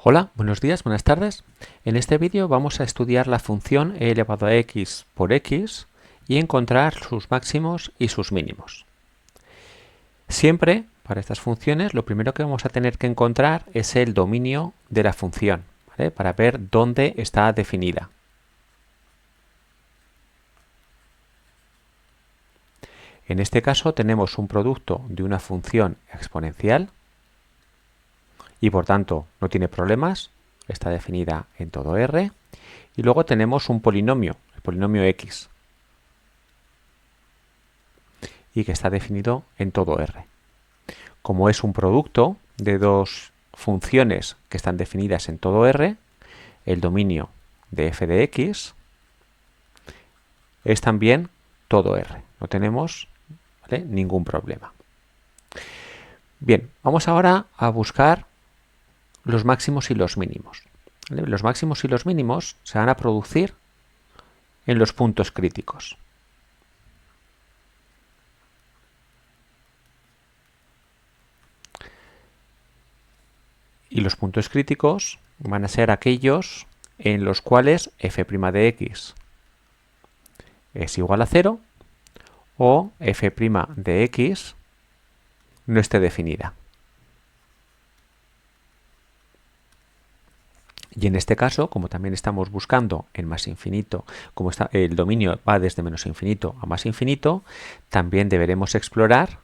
Hola, buenos días, buenas tardes. En este vídeo vamos a estudiar la función e elevado a x por x y encontrar sus máximos y sus mínimos. Siempre, para estas funciones, lo primero que vamos a tener que encontrar es el dominio de la función, ¿vale? Para ver dónde está definida. En este caso tenemos un producto de una función exponencial y por tanto no tiene problemas, está definida en todo R. Y luego tenemos un polinomio, el polinomio x, y que está definido en todo R. Como es un producto de dos funciones que están definidas en todo R, el dominio de f de x es también todo R. No tenemos, ¿vale?, ningún problema. Bien, vamos ahora a buscar los máximos y los mínimos. ¿Vale? Los máximos y los mínimos se van a producir en los puntos críticos. Y los puntos críticos van a ser aquellos en los cuales f' de x es igual a 0 o f' de x no esté definida. Y en este caso, como también estamos buscando en más infinito, como el dominio va desde menos infinito a más infinito, también deberemos explorar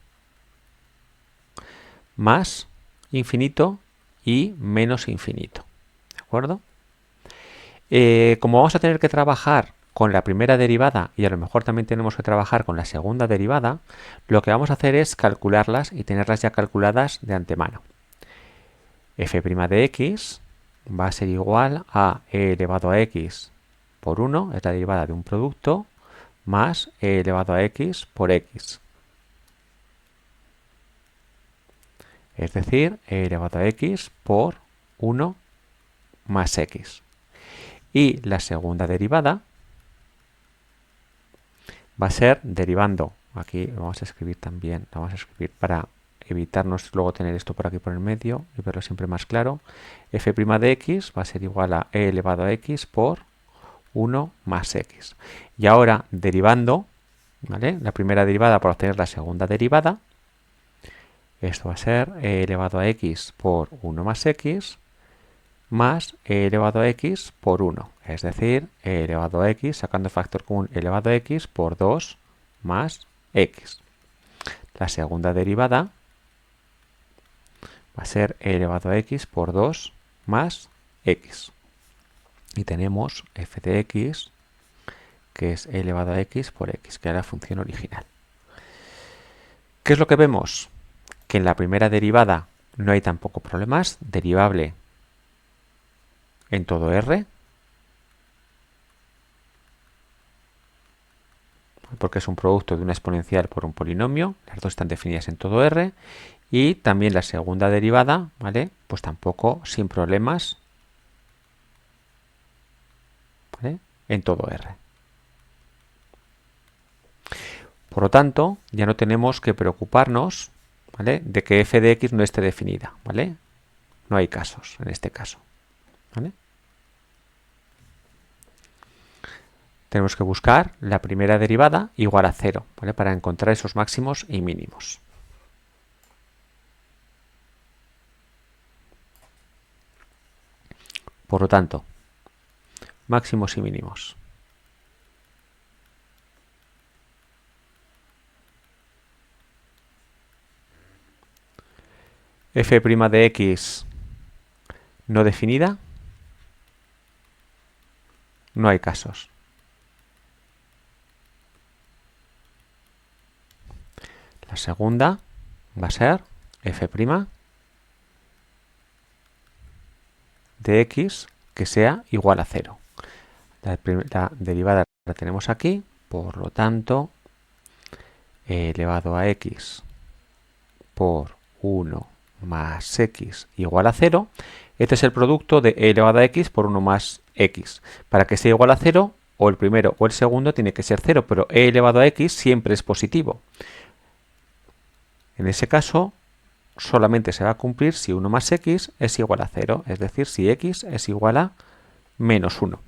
más infinito y menos infinito. ¿De acuerdo? Como vamos a tener que trabajar con la primera derivada y a lo mejor también tenemos que trabajar con la segunda derivada, lo que vamos a hacer es calcularlas y tenerlas ya calculadas de antemano. f' de x va a ser igual a e elevado a x por 1, es la derivada de un producto, más e elevado a x por x. Es decir, e elevado a x por 1 más x. Y la segunda derivada va a ser derivando, aquí vamos a escribir también, vamos a escribir para evitarnos luego tener esto por aquí por el medio y verlo siempre más claro, f' de x va a ser igual a e elevado a x por 1 más x. Y ahora derivando, ¿vale?, la primera derivada para obtener la segunda derivada, esto va a ser e elevado a x por 1 más x más e elevado a x por 1, es decir, e elevado a x, sacando factor común, elevado a x por 2 más x. La segunda derivada va a ser e elevado a x por 2 más x. Y tenemos f de x, que es e elevado a x por x, que es la función original. ¿Qué es lo que vemos? Que en la primera derivada no hay tampoco problemas, derivable en todo R, porque es un producto de una exponencial por un polinomio, las dos están definidas en todo R, y también la segunda derivada, ¿vale?, pues tampoco sin problemas, ¿vale?, en todo R. Por lo tanto, ya no tenemos que preocuparnos, ¿vale?, de que f de x no esté definida, ¿vale? No hay casos en este caso, ¿vale? Tenemos que buscar la primera derivada igual a 0, ¿vale?, para encontrar esos máximos y mínimos. Por lo tanto, máximos y mínimos. f' de x no definida, no hay casos. La segunda va a ser f' de x que sea igual a 0. La derivada la tenemos aquí, por lo tanto, e elevado a x por 1 más x igual a 0. Este es el producto de e elevado a x por 1 más x. Para que sea igual a 0, o el primero o el segundo tiene que ser 0, pero e elevado a x siempre es positivo. En ese caso, solamente se va a cumplir si 1 más x es igual a 0, es decir, si x es igual a menos 1.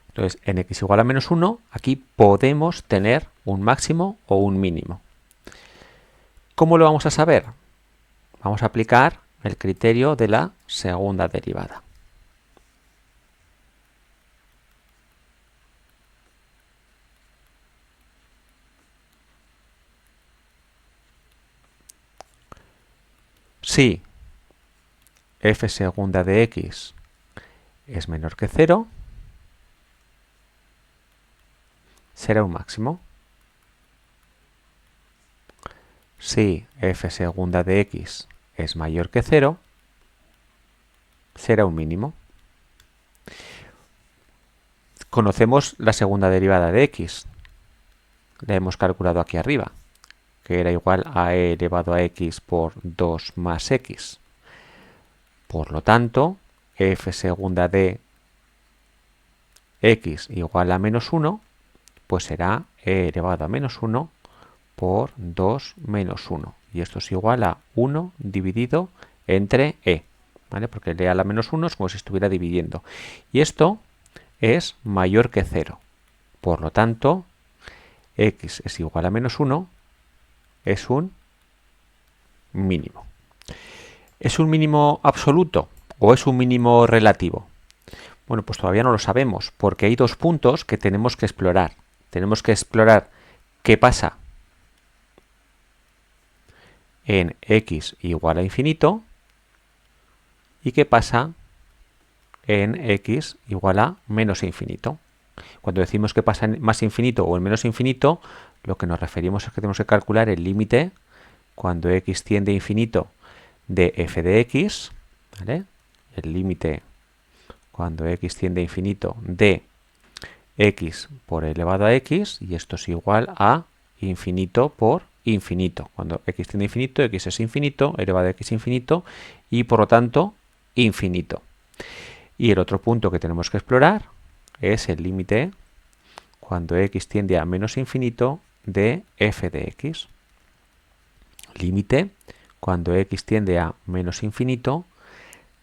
Entonces, en x igual a menos 1, aquí podemos tener un máximo o un mínimo. ¿Cómo lo vamos a saber? Vamos a aplicar el criterio de la segunda derivada. Si f segunda de x es menor que 0, será un máximo. Si f segunda de x es mayor que 0, será un mínimo. Conocemos la segunda derivada de x. La hemos calculado aquí arriba, que era igual a e elevado a x por 2 más x. Por lo tanto, f segunda de x igual a menos 1, pues será e elevado a menos 1 por 2 menos 1. Y esto es igual a 1 dividido entre e, ¿vale? Porque el e a la menos 1 es como si estuviera dividiendo. Y esto es mayor que 0. Por lo tanto, x es igual a menos 1 es un mínimo. ¿Es un mínimo absoluto o es un mínimo relativo? Bueno, pues todavía no lo sabemos, porque hay dos puntos que tenemos que explorar. Tenemos que explorar qué pasa en x igual a infinito y qué pasa en x igual a menos infinito. Cuando decimos que pasa en más infinito o en menos infinito, lo que nos referimos es que tenemos que calcular el límite cuando x tiende a infinito de f de x, ¿vale? El límite cuando x tiende a infinito de x por elevado a x, y esto es igual a infinito por infinito. Cuando x tiende a infinito, x es infinito, elevado a x infinito, y por lo tanto, infinito. Y el otro punto que tenemos que explorar es el límite cuando x tiende a menos infinito de f de x. Límite cuando x tiende a menos infinito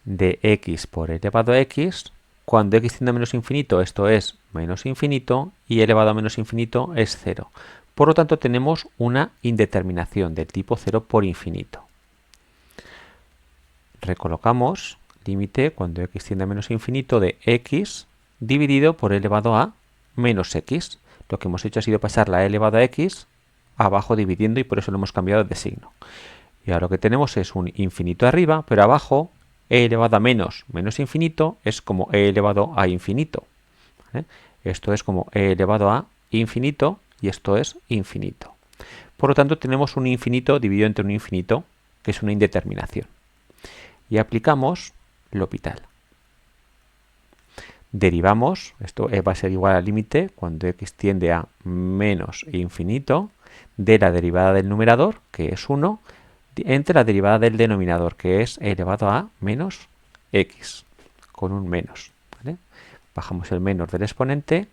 de x por elevado a x, cuando x tiende a menos infinito, esto es menos infinito, y elevado a menos infinito es 0. Por lo tanto, tenemos una indeterminación del tipo 0 por infinito. Recolocamos límite cuando x tiende a menos infinito de x dividido por elevado a menos x. Lo que hemos hecho ha sido pasar la e elevado a x abajo dividiendo, y por eso lo hemos cambiado de signo. Y ahora lo que tenemos es un infinito arriba, pero abajo e elevado a menos infinito es como e elevado a infinito, ¿vale? Esto es como e elevado a infinito y esto es infinito. Por lo tanto, tenemos un infinito dividido entre un infinito, que es una indeterminación. Y aplicamos L'Hopital. Derivamos, esto va a ser igual al límite cuando x tiende a menos infinito de la derivada del numerador, que es 1, entre la derivada del denominador, que es elevado a menos x, con un menos, ¿vale? Bajamos el menos del exponente,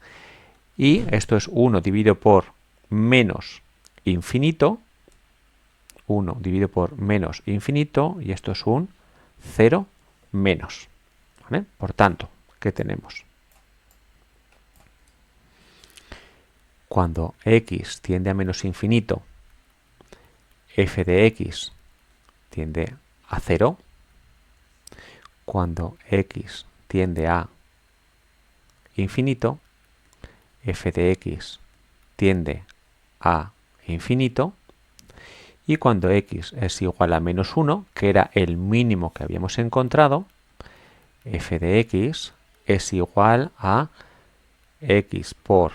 y esto es 1 dividido por menos infinito, 1 dividido por menos infinito, y esto es un 0 menos, ¿vale? Por tanto, ¿qué tenemos? Cuando x tiende a menos infinito, f de x tiende a 0. Cuando x tiende a infinito, f de x tiende a infinito. Y cuando x es igual a menos 1, que era el mínimo que habíamos encontrado, f de x es igual a x por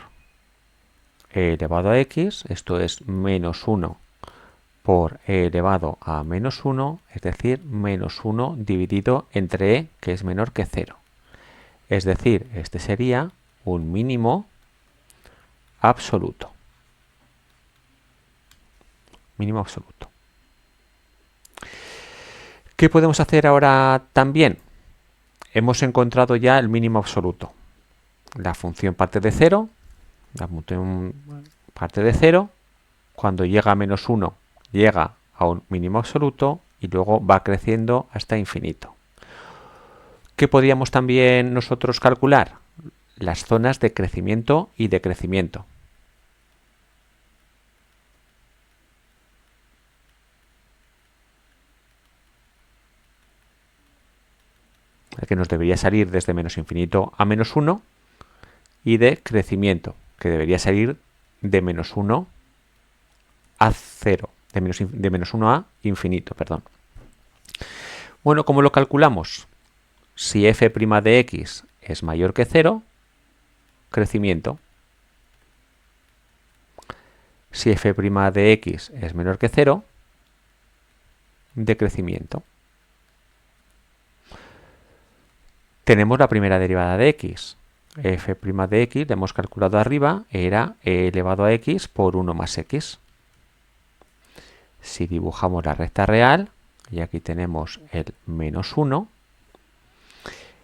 e elevado a x, esto es menos 1 por e elevado a menos 1, es decir, menos 1 dividido entre e, que es menor que 0. Es decir, este sería un mínimo absoluto. Mínimo absoluto. ¿Qué podemos hacer ahora también? Hemos encontrado ya el mínimo absoluto. La función parte de 0, la función parte de 0, cuando llega a menos 1 llega a un mínimo absoluto y luego va creciendo hasta infinito. ¿Qué podríamos también nosotros calcular? Las zonas de crecimiento y decrecimiento. Que nos debería salir desde menos infinito a menos 1, y de crecimiento, que debería salir de menos 1 a 0, de menos 1 a infinito, perdón. Bueno, ¿cómo lo calculamos? Si f' de x es mayor que 0, crecimiento. Si f' de x es menor que 0, decrecimiento. Tenemos la primera derivada de x. F' de x, la hemos calculado arriba, era e elevado a x por 1 más x. Si dibujamos la recta real, y aquí tenemos el menos 1,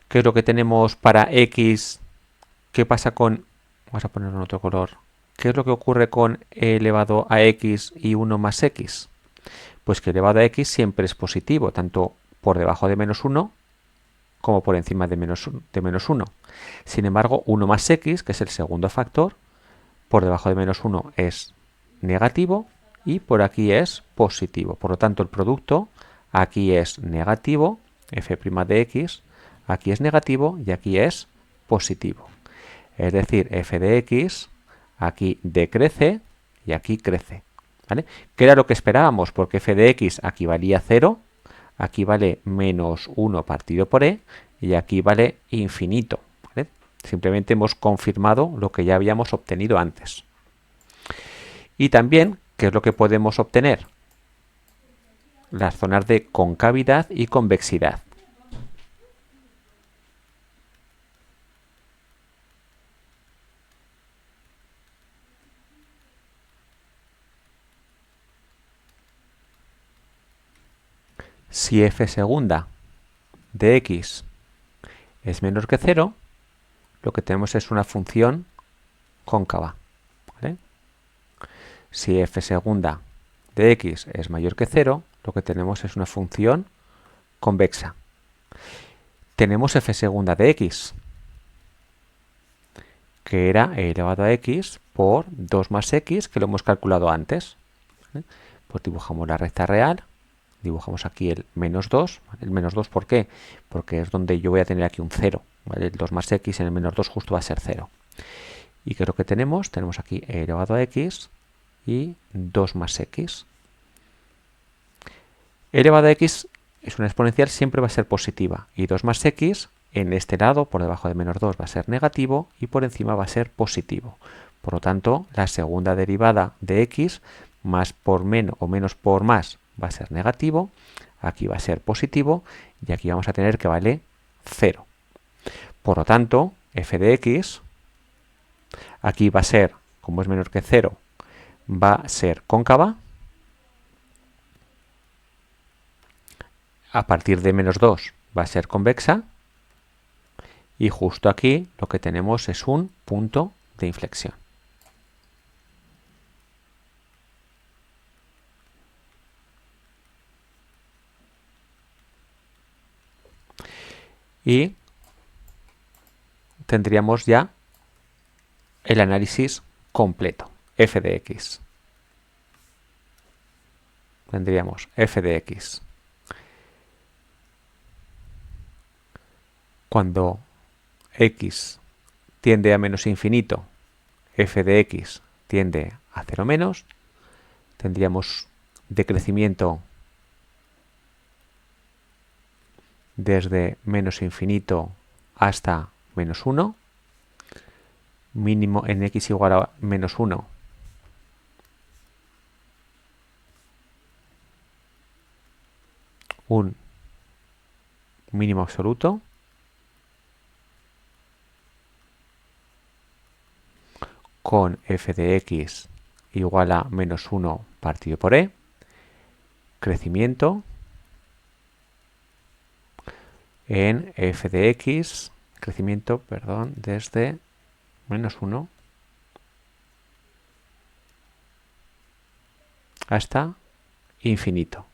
¿qué es lo que tenemos para x? ¿Qué pasa con...? Vamos a ponerlo en otro color. ¿Qué es lo que ocurre con e elevado a x y 1 más x? Pues que elevado a x siempre es positivo, tanto por debajo de menos 1 como por encima de menos 1. Sin embargo, 1 más x, que es el segundo factor, por debajo de menos 1 es negativo y por aquí es positivo. Por lo tanto, el producto aquí es negativo, f' de x, aquí es negativo y aquí es positivo. Es decir, f de x aquí decrece y aquí crece. ¿Vale? ¿Qué era lo que esperábamos? Porque f de x aquí valía 0, aquí vale menos 1 partido por e y aquí vale infinito. ¿Vale? Simplemente hemos confirmado lo que ya habíamos obtenido antes. Y también, ¿qué es lo que podemos obtener? Las zonas de concavidad y convexidad. Si f segunda de x es menor que 0, lo que tenemos es una función cóncava. ¿Vale? Si f segunda de x es mayor que 0, lo que tenemos es una función convexa. Tenemos f segunda de x, que era e elevado a x por 2 más x, que lo hemos calculado antes. ¿Vale? Pues dibujamos la recta real, dibujamos aquí el menos 2. ¿Vale? El menos 2, ¿por qué? Porque es donde yo voy a tener aquí un 0. ¿Vale? El 2 más x en el menos 2 justo va a ser 0. ¿Y qué es lo que tenemos? Tenemos aquí e elevado a x y 2 más x. E elevado a x es una exponencial, siempre va a ser positiva. Y 2 más x en este lado, por debajo de menos 2, va a ser negativo y por encima va a ser positivo. Por lo tanto, la segunda derivada de x, más por menos o menos por más, va a ser negativo. Aquí va a ser positivo y aquí vamos a tener que vale 0. Por lo tanto, f de x, aquí va a ser, como es menor que 0, va a ser cóncava. A partir de menos 2 va a ser convexa. Y justo aquí lo que tenemos es un punto de inflexión. Y tendríamos ya el análisis completo, f de x. Tendríamos f de x cuando x tiende a menos infinito, f de x tiende a 0 menos. Tendríamos decrecimiento desde menos infinito hasta menos 1. Mínimo en x igual a menos 1. Un mínimo absoluto. Con f de x igual a menos 1 partido por e. Crecimiento en f de x, crecimiento, perdón, desde menos 1 hasta infinito.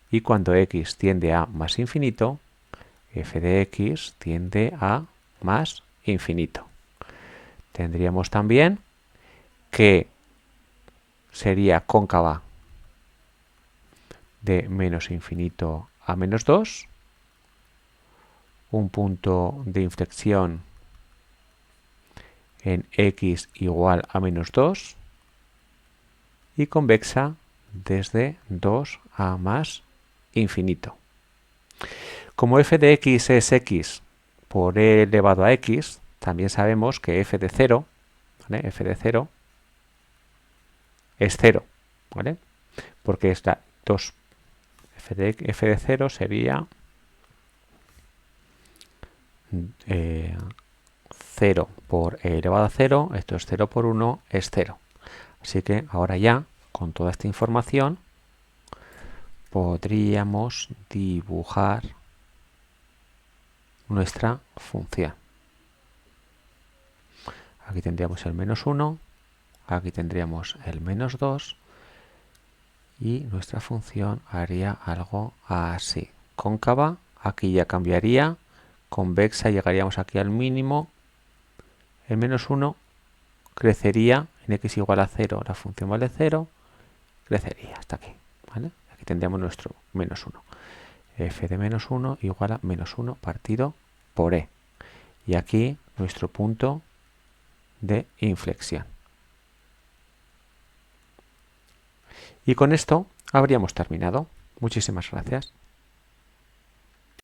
Y cuando x tiende a más infinito, f de x tiende a más infinito. Tendríamos también que sería cóncava de menos infinito a menos 2, un punto de inflexión en x igual a menos 2 y convexa desde 2 a más infinito. Como f de x es x por e elevado a x, también sabemos que f de 0, ¿vale? F de 0 es 0, ¿vale? Porque es la 2. F de 0 sería 0 por e elevado a 0, esto es 0 por 1, es 0. Así que ahora ya, con toda esta información, podríamos dibujar nuestra función. Aquí tendríamos el menos 1, aquí tendríamos el menos 2 y nuestra función haría algo así. Cóncava, aquí ya cambiaría, convexa llegaríamos aquí al mínimo, el menos 1 crecería en x igual a 0, la función vale 0, crecería hasta aquí, ¿vale? Aquí tendríamos nuestro menos 1. F de menos 1 igual a menos 1 partido por e. Y aquí nuestro punto de inflexión. Y con esto habríamos terminado. Muchísimas gracias.